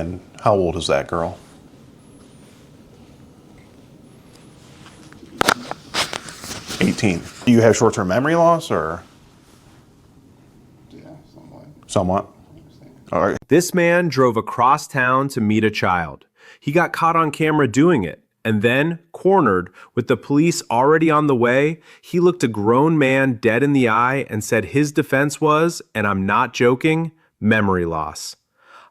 And how old is that girl? 18. Do you have short-term memory loss or? Yeah, somewhat. Somewhat. All right. This man drove across town to meet a child. He got caught on camera doing it, and then, cornered, with the police already on the way, he looked a grown man dead in the eye and said his defense was, and I'm not joking, memory loss.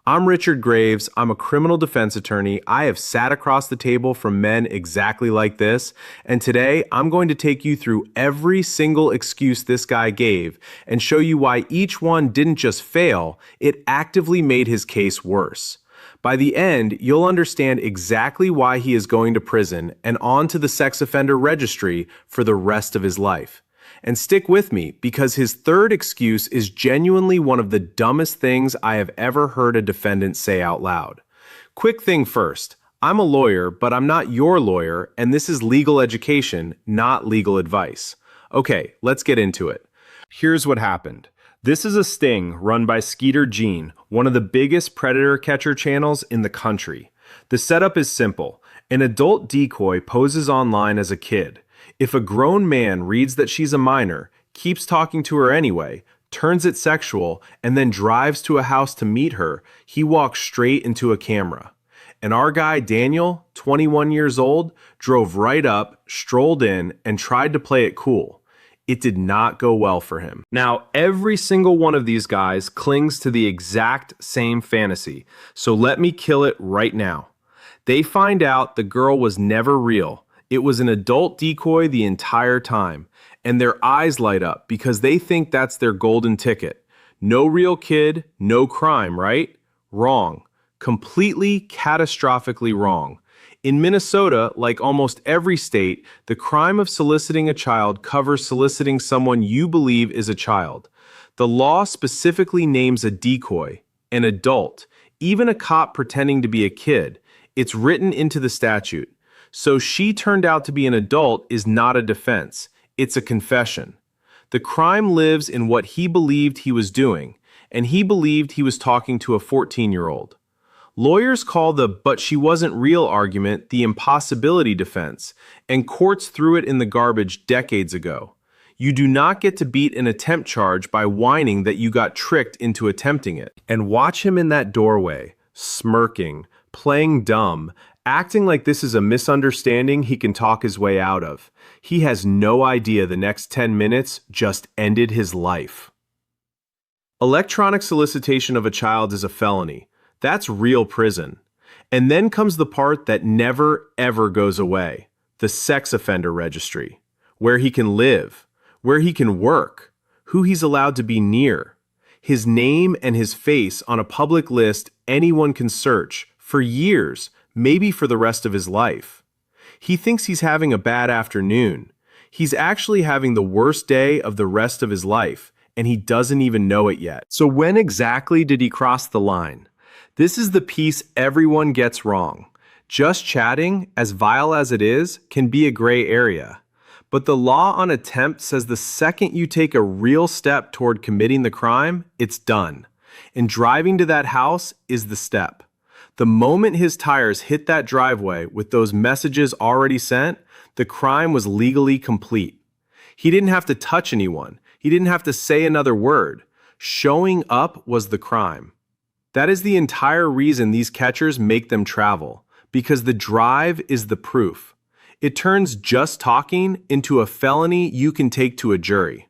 I'm Richard Graves. I'm a criminal defense attorney. I have sat across the table from men exactly like this, and today I'm going to take you through every single excuse this guy gave and show you why each one didn't just fail, it actively made his case worse. By the end, you'll understand exactly why he is going to prison and on to the sex offender registry for the rest of his life. And stick with me, because his third excuse is genuinely one of the dumbest things I have ever heard a defendant say out loud. Quick thing first, I'm a lawyer, but I'm not your lawyer, and this is legal education, not legal advice. Okay, let's get into it. Here's what happened. This is a sting run by Skeeter Jean, one of the biggest predator catcher channels in the country. The setup is simple. An adult decoy poses online as a kid. If a grown man reads that she's a minor, keeps talking to her anyway, turns it sexual, and then drives to a house to meet her, he walks straight into a camera. And our guy Daniel, 21 years old, drove right up, strolled in, and tried to play it cool. It did not go well for him. Now, every single one of these guys clings to the exact same fantasy, so let me kill it right now. They find out the girl was never real. It was an adult decoy the entire time, and their eyes light up because they think that's their golden ticket. No real kid, no crime, right? Wrong. Completely, catastrophically wrong. In Minnesota, like almost every state, the crime of soliciting a child covers soliciting someone you believe is a child. The law specifically names a decoy, an adult, even a cop pretending to be a kid. It's written into the statute. So she turned out to be an adult is not a defense. It's a confession. The crime lives in what he believed he was doing, and he believed he was talking to a 14-year-old. Lawyers call the "but she wasn't real" argument the impossibility defense, and courts threw it in the garbage decades ago. You do not get to beat an attempt charge by whining that you got tricked into attempting it. And watch him in that doorway, smirking, playing dumb, acting like this is a misunderstanding he can talk his way out of. He has no idea the next 10 minutes just ended his life. Electronic solicitation of a child is a felony. That's real prison. And then comes the part that never, ever goes away. The sex offender registry. Where he can live. Where he can work. Who he's allowed to be near. His name and his face on a public list anyone can search for years, maybe for the rest of his life. He thinks he's having a bad afternoon. He's actually having the worst day of the rest of his life, and he doesn't even know it yet. So when exactly did he cross the line? This is the piece everyone gets wrong. Just chatting, as vile as it is, can be a gray area. But the law on attempt says the second you take a real step toward committing the crime, it's done. And driving to that house is the step. The moment his tires hit that driveway with those messages already sent, the crime was legally complete. He didn't have to touch anyone. He didn't have to say another word. Showing up was the crime. That is the entire reason these catchers make them travel, because the drive is the proof. It turns just talking into a felony you can take to a jury.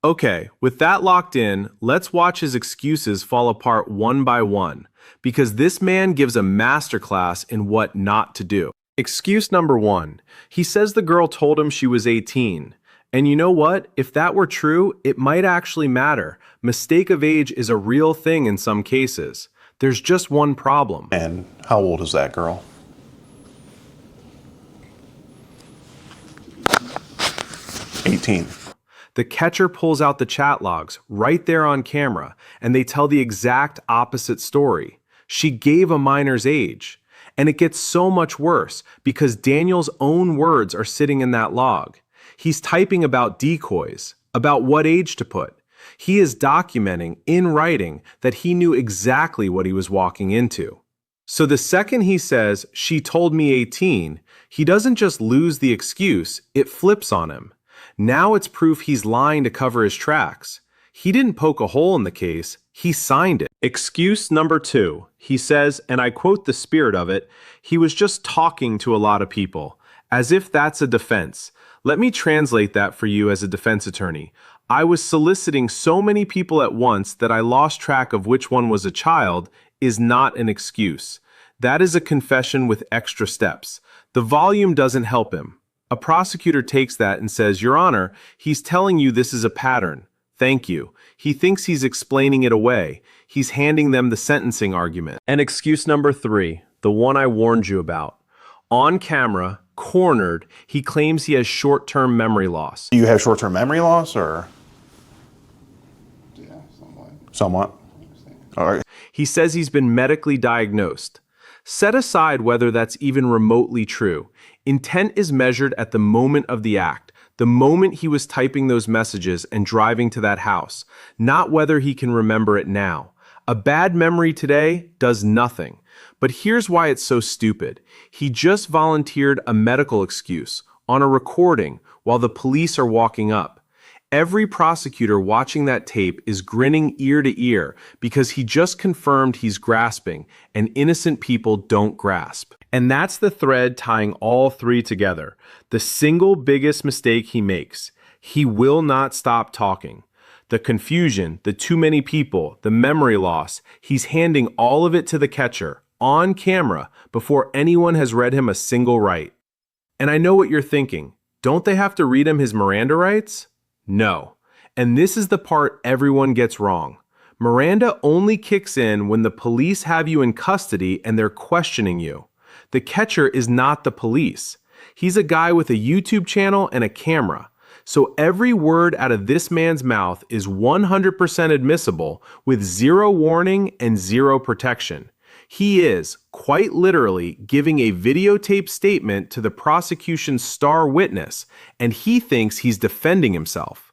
Okay, with that locked in, let's watch his excuses fall apart one by one, because this man gives a masterclass in what not to do. Excuse number one, he says the girl told him she was 18. And you know what? If that were true, it might actually matter. Mistake of age is a real thing in some cases. There's just one problem. And how old is that girl? 18. The catcher pulls out the chat logs right there on camera, and they tell the exact opposite story. She gave a minor's age. And it gets so much worse because Daniel's own words are sitting in that log. He's typing about decoys, about what age to put. He is documenting in writing that he knew exactly what he was walking into. So the second he says, "She told me 18, he doesn't just lose the excuse, it flips on him. Now it's proof he's lying to cover his tracks. He didn't poke a hole in the case, he signed it. Excuse number 2. He says, and I quote the spirit of it, he was just talking to a lot of people, as if that's a defense. Let me translate that for you as a defense attorney. I was soliciting so many people at once that I lost track of which one was a child is not an excuse. That is a confession with extra steps. The volume doesn't help him. A prosecutor takes that and says, Your Honor, he's telling you this is a pattern. Thank you. He thinks he's explaining it away. He's handing them the sentencing argument. And excuse number 3, the one I warned you about. On camera, cornered, he claims he has short-term memory loss. Do you have short-term memory loss or? Yeah, somewhat. Somewhat. All right. He says he's been medically diagnosed. Set aside whether that's even remotely true. Intent is measured at the moment of the act, the moment he was typing those messages and driving to that house, not whether he can remember it now. A bad memory today does nothing. But here's why it's so stupid. He just volunteered a medical excuse on a recording while the police are walking up. Every prosecutor watching that tape is grinning ear to ear because he just confirmed he's grasping, and innocent people don't grasp. And that's the thread tying all 3 together. The single biggest mistake he makes. He will not stop talking. The confusion, the too many people, the memory loss, he's handing all of it to the catcher, on camera, before anyone has read him a single right. And I know what you're thinking. Don't they have to read him his Miranda rights? No. And this is the part everyone gets wrong. Miranda only kicks in when the police have you in custody and they're questioning you. The catcher is not the police. He's a guy with a YouTube channel and a camera. So every word out of this man's mouth is 100% admissible with 0 warning and 0 protection. He is, quite literally, giving a videotape statement to the prosecution's star witness, and he thinks he's defending himself.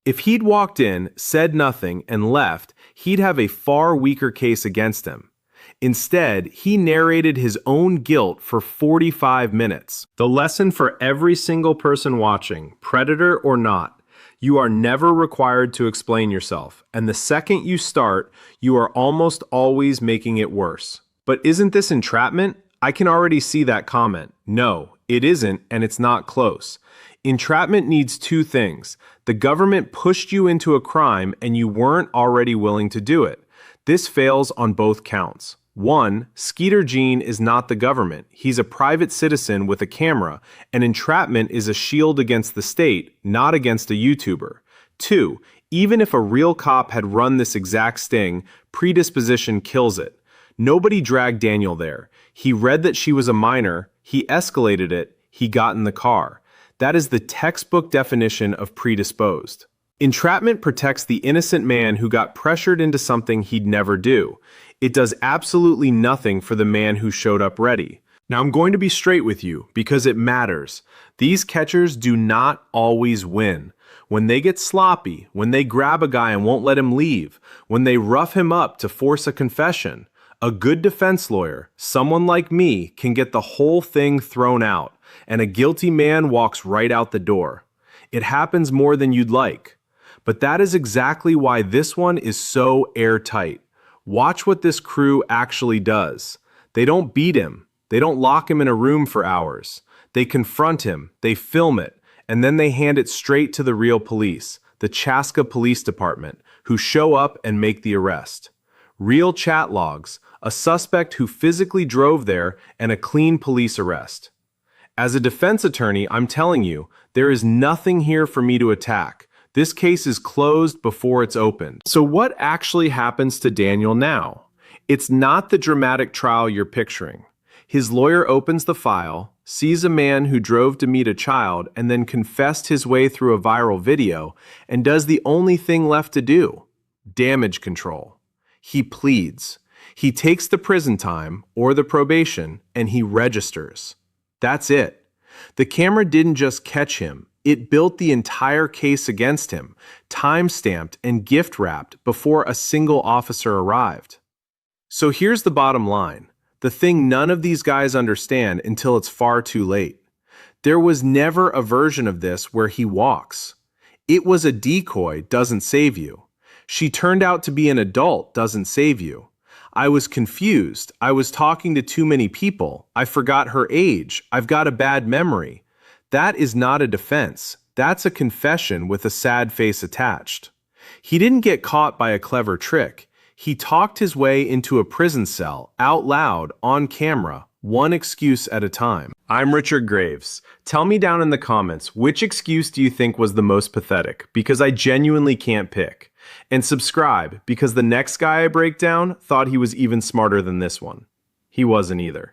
If he'd walked in, said nothing, and left, he'd have a far weaker case against him. Instead, he narrated his own guilt for 45 minutes. The lesson for every single person watching, predator or not, you are never required to explain yourself, and the second you start, you are almost always making it worse. But isn't this entrapment? I can already see that comment. No, it isn't, and it's not close. Entrapment needs 2 things. The government pushed you into a crime and you weren't already willing to do it. This fails on both counts. 1, Skeeter Jean is not the government. He's a private citizen with a camera, and entrapment is a shield against the state, not against a YouTuber. 2, even if a real cop had run this exact sting, predisposition kills it. Nobody dragged Daniel there. He read that she was a minor, he escalated it, he got in the car. That is the textbook definition of predisposed. Entrapment protects the innocent man who got pressured into something he'd never do. It does absolutely nothing for the man who showed up ready. Now I'm going to be straight with you because it matters. These catchers do not always win. When they get sloppy, when they grab a guy and won't let him leave, when they rough him up to force a confession, a good defense lawyer, someone like me, can get the whole thing thrown out, and a guilty man walks right out the door. It happens more than you'd like. But that is exactly why this one is so airtight. Watch what this crew actually does. They don't beat him. They don't lock him in a room for hours. They confront him, they film it, and then they hand it straight to the real police, the Chaska Police Department, who show up and make the arrest. Real chat logs, a suspect who physically drove there, and a clean police arrest. As a defense attorney, I'm telling you, there is nothing here for me to attack. This case is closed before it's opened. So what actually happens to Daniel now? It's not the dramatic trial you're picturing. His lawyer opens the file, sees a man who drove to meet a child and then confessed his way through a viral video, and does the only thing left to do: damage control. He pleads. He takes the prison time, or the probation, and he registers. That's it. The camera didn't just catch him. It built the entire case against him, time-stamped and gift-wrapped before a single officer arrived. So here's the bottom line. The thing none of these guys understand until it's far too late. There was never a version of this where he walks. It was a decoy doesn't save you. She turned out to be an adult doesn't save you. I was confused. I was talking to too many people. I forgot her age. I've got a bad memory. That is not a defense. That's a confession with a sad face attached. He didn't get caught by a clever trick. He talked his way into a prison cell, out loud, on camera, one excuse at a time. I'm Richard Graves. Tell me down in the comments, which excuse do you think was the most pathetic? Because I genuinely can't pick. And subscribe, because the next guy I break down thought he was even smarter than this one. He wasn't either.